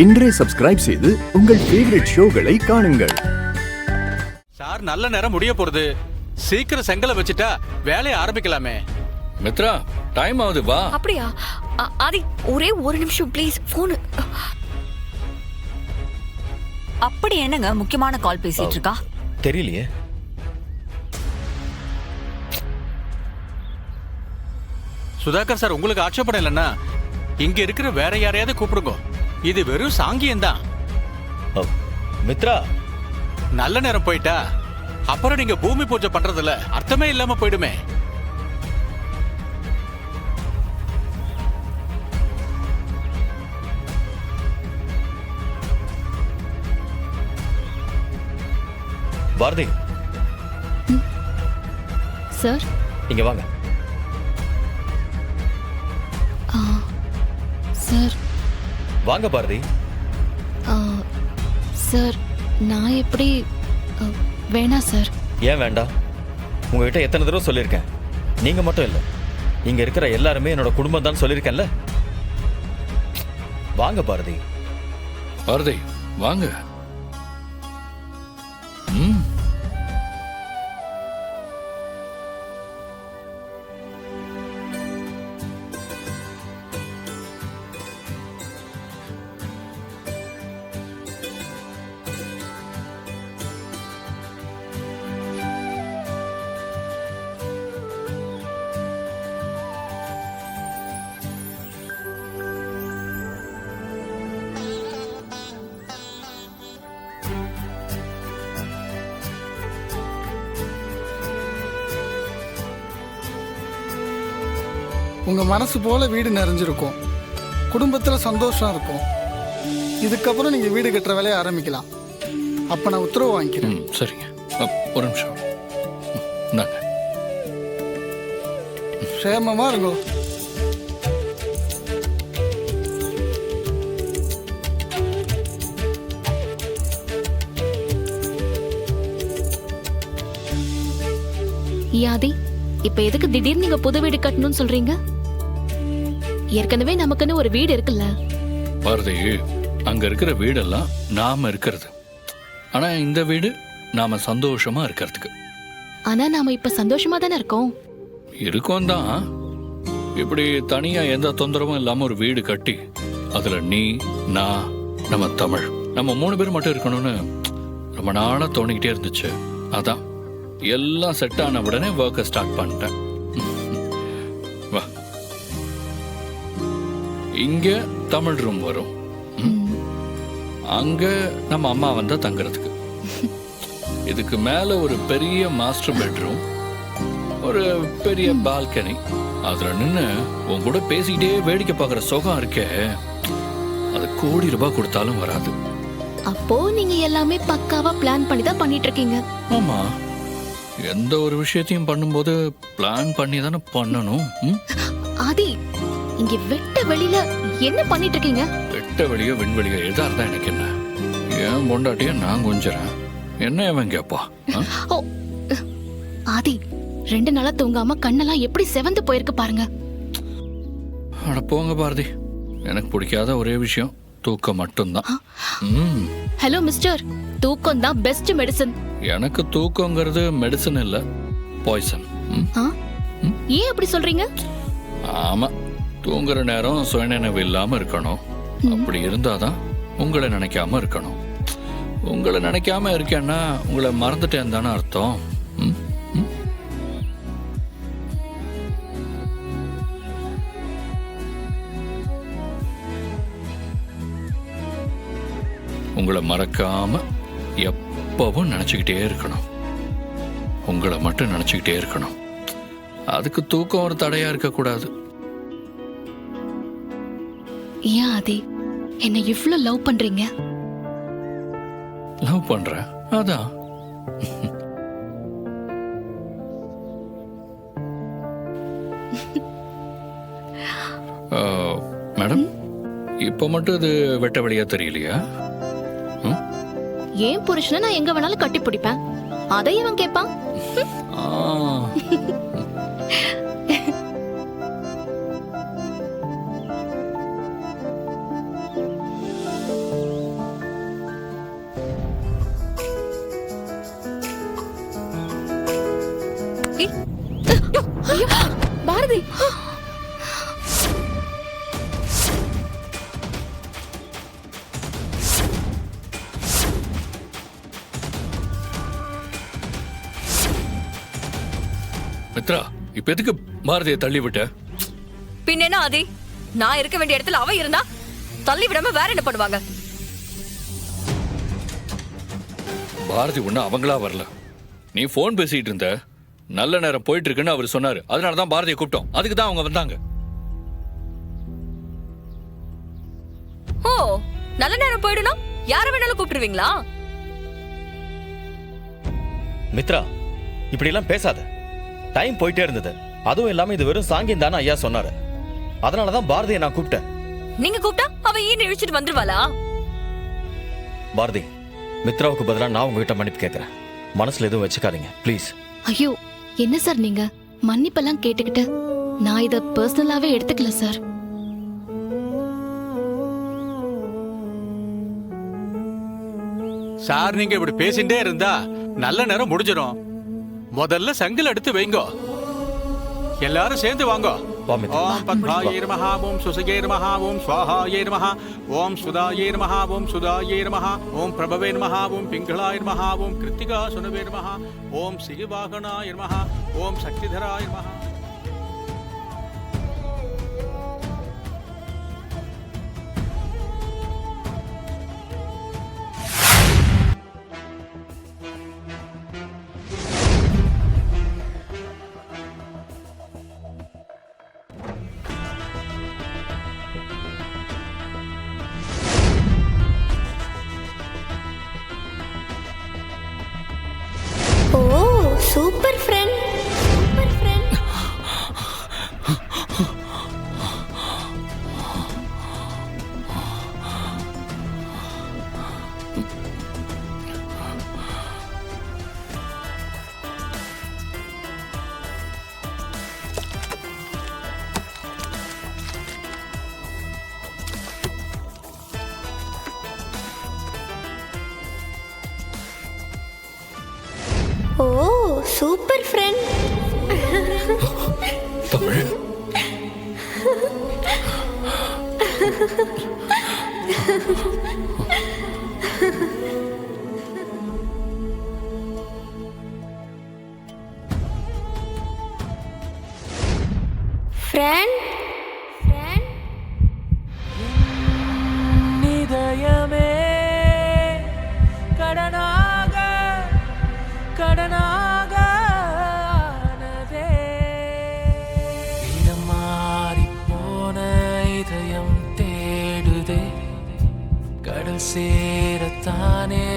இன்றே சப்ஸ்கிரைப் செய்து உங்கள் ஃபேவரட் ஷோகளை காணுங்கள். சார், நல்ல நேரம் முடிய போறது. சீக்கிரம் செங்கலை வச்சுட்டா வேலையை ஆரம்பிக்கலாமே. மித்ரா, டைம் ஆகுது, வா. அப்படியா? ஆதி, ஒரே ஒரு நிமிஷம் ப்ளீஸ். போன். அப்படி என்னங்க முக்கியமான கால் பேசிட்டு இருக்கா? தெரியலையே. சுதாகர் சார், உங்களுக்கு ஆட்சேபணம் இல்லைன்னா இங்க இருக்கிற வேற யாரையாவது கூப்பிடுங்க. இது வெறும் சாங்கியம் தான். மித்ரா, நல்ல நேரம் போயிட்டா அப்புறம் நீங்க பூமி பூஜை பண்றதுல அர்த்தமே இல்லாம போயிடுமே. பாரதி சார், இங்க வாங்க. சார். வாங்க பாரதி. சார், நான் எப்படி? வேணாம் சார். ஏன் வேண்டாம்? உங்ககிட்ட எத்தனை தடவை சொல்லியிருக்கேன். நீங்க மட்டும் இல்லை, இங்க இருக்கிற எல்லாருமே என்னோட குடும்பம் தான் சொல்லியிருக்கேன்ல. வாங்க பாரதி. பாரதி, வாங்க. உங்கள் மனசு போல் வீடு நிறைஞ்சிருக்கும், குடும்பத்தில் சந்தோஷம் இருக்கும். இதுக்கப்புறம் நீங்கள் வீடு கட்டுற வேலையை ஆரம்பிக்கலாம். அப்போ நான் உத்தரவு வாங்கிக்கிறேன். சரிங்க, ஒரு நிமிஷம். இந்தாங்க. சேமமாக இருக்கும். யாதி, இப்ப எதுக்கு திடீர்னு நீங்க புது வீடு கட்டணும்னு சொல்றீங்க? ஏற்கனவே நமக்குன்னு ஒரு வீடு இருக்குல்ல. பாரதி, அங்க இருக்கிற வீடெல்லாம் நாம இருக்கிறது. ஆனா இந்த வீடு நாம சந்தோஷமா இருக்கிறதுக்கு. ஆனா நாம இப்ப சந்தோஷமா தானே இருக்கோம். இருக்கோம் தான். இப்படி தனியா எந்த தொந்தரவும் இல்லாம ஒரு வீடு கட்டி அதுல நீ, நான், நம்ம தமிழ், நம்ம 3 பேர் மட்டும் இருக்கணும்னு ரொம்ப நாளா தோணிக்கிட்டே இருந்துச்சு. அதான் எல்லாம் செட் ஆன உடனே ஒர்க்கை ஸ்டார்ட் பண்ணிட்டேன். வா, இங்க தமிழ் ரூம் வரும், அங்க நம்ம அம்மா வந்தா தங்குறதுக்கு. இதுக்கு மேல ஒரு பெரிய மாஸ்டர் பெட்ரூம், ஒரு பெரிய பால்கனி. அதுல நின்று உன் கூட பேசிக்கிட்டே வேடிக்கை பார்க்குற சுகம் இருக்கே, அது கோடி ரூபாய் கொடுத்தாலும் வராது. அப்போ நீங்க எல்லாமே பக்காவா பிளான் பண்ணி தான் பண்ணிட்டு இருக்கீங்க. ஆமா, எந்த ஒரு விஷயத்தையும் பண்ணும்போது பிளான் பண்ணி தானே பண்ணணும். ஆதி, இங்க வெட்ட வெளியில என்ன பண்ணிட்டு இருக்கீங்க? வெட்ட வெளியோ விண்வெளியோ எதா இருந்தா எனக்கு என்ன? ஏன் பொண்டாட்டிய நான் கொஞ்சறேன், என்ன அவன் கேப்பா? ஆதி, 2 நாளா தூங்காம கண்ணெல்லாம் எப்படி செவந்து போயிருக்கு பாருங்க. அட போங்க பாரதி, எனக்கு பிடிக்காத ஒரே விஷயம் தூக்கம் மட்டும்தான். ஹலோ மிஸ்டர், தூக்கம் தான் பெஸ்ட் மெடிசன். எனக்கு தூக்கங்கிறது மெடிசன் இல்ல, பாய்சன். ஏன் அப்படி சொல்றீங்க? ஆமா, தூங்குற நேரம் சுயநினைவு இல்லாம இருக்கணும். அப்படி இருந்தாதான் உங்களை நினைக்காம இருக்கணும். உங்களை நினைக்காம இருக்கேன்னா உங்களை மறந்துட்டேன் தானே அர்த்தம். உங்களை மறக்காம எப்பவும் நினைச்சுக்கிட்டே இருக்கணும். உங்களை மட்டும் நினைச்சுக்கிட்டே இருக்கணும். அதுக்கு தூக்கம் ஒரு தடையா இருக்க கூடாது. ஏன் ஆதி என்ன இவ்ளோ லவ் பண்றீங்க? லவ் பண்றேன், அதான். மேடம், இப்ப மட்டும் இது வெட்ட வழியா தெரியலையா? ஏன் புருஷனை நான் எங்க வேணாலும் கட்டி பிடிப்பேன், அதை இவன் கேட்பான். மித்ரா இப்ப எதுக்கு பாரதியை தள்ளி விட்ட? பின்ன என்ன ஆதி, நான் இருக்க வேண்டிய இடத்துல அவ இருந்தா தள்ளி விடாம வேற என்ன பண்ணுவாங்க? பாரதி ஒண்ணு அவங்களா வரல. நீ போன் பேசிட்டு இருந்த, நல்ல நேரம் போயிட்டு இருக்குன்னு அவர் சொன்னாரு. அதனாலதான் பாரதியை கூப்பிட்டோம். அதுக்கு தான் அவங்க வந்தாங்க. ஓ, நல்ல நேரம் போயிடுனா யார வேணாலும் கூப்பிடுவீங்களா? மித்ரா, இப்படி எல்லாம் பேசாத. டைம் போயிட்டே இருந்தது. அதுவும் இல்லாம இது வெறும் சாங்கியம் தானே ஐயா சொன்னாரு. அதனாலதான் பாரதியை நான் கூப்பிட்டேன். நீங்க கூப்பிட்டா அவ ஏன் இழுச்சிட்டு வந்துருவாளா? பாரதி, மித்ராவுக்கு பதிலா நான் உங்ககிட்ட மன்னிப்பு கேட்கிறேன். மனசுல எதுவும் வச்சுக்காதீங்க ப்ளீஸ். ஐயோ என்ன சார் நீங்க மன்னிப்பெல்லாம் கேட்டுக்கிட்டு? நான் இத பர்சனலாவே எடுத்துக்கல சார். சார் நீங்க இப்படி பேசிட்டே இருந்தா நல்ல நேரம் முடிஞ்சிடும். முதல்ல சங்கில் எடுத்து வைங்கோ. எல்லாரும் சேர்ந்து வாங்கோ. வா மித்ரா. ஓம் பத்மாயே நமஹ, ஓம் சுசகே நமஹ, ஓம் ஸ்வாஹாயே நமஹ, ஓம் சுதாயே நமஹ, ஓம் சுதாயே நமஹ, ஓம் பிரபவே நமஹ, ஓம் பிங்களாய நமஹ, ஓம் கிருத்திகா சுனவே நமஹ, ஓம் சிகிவாகனாய நமஹ, ஓம் சக்திதராய நமஹ. Oh super friend, super friend. Oh super friend. Tamil friend, friend. இதயமே கடனாக கடனாக ஆனதே. இடம் மாறிப் போன இதயம் தேடுதே, கடல் சேரத்தானே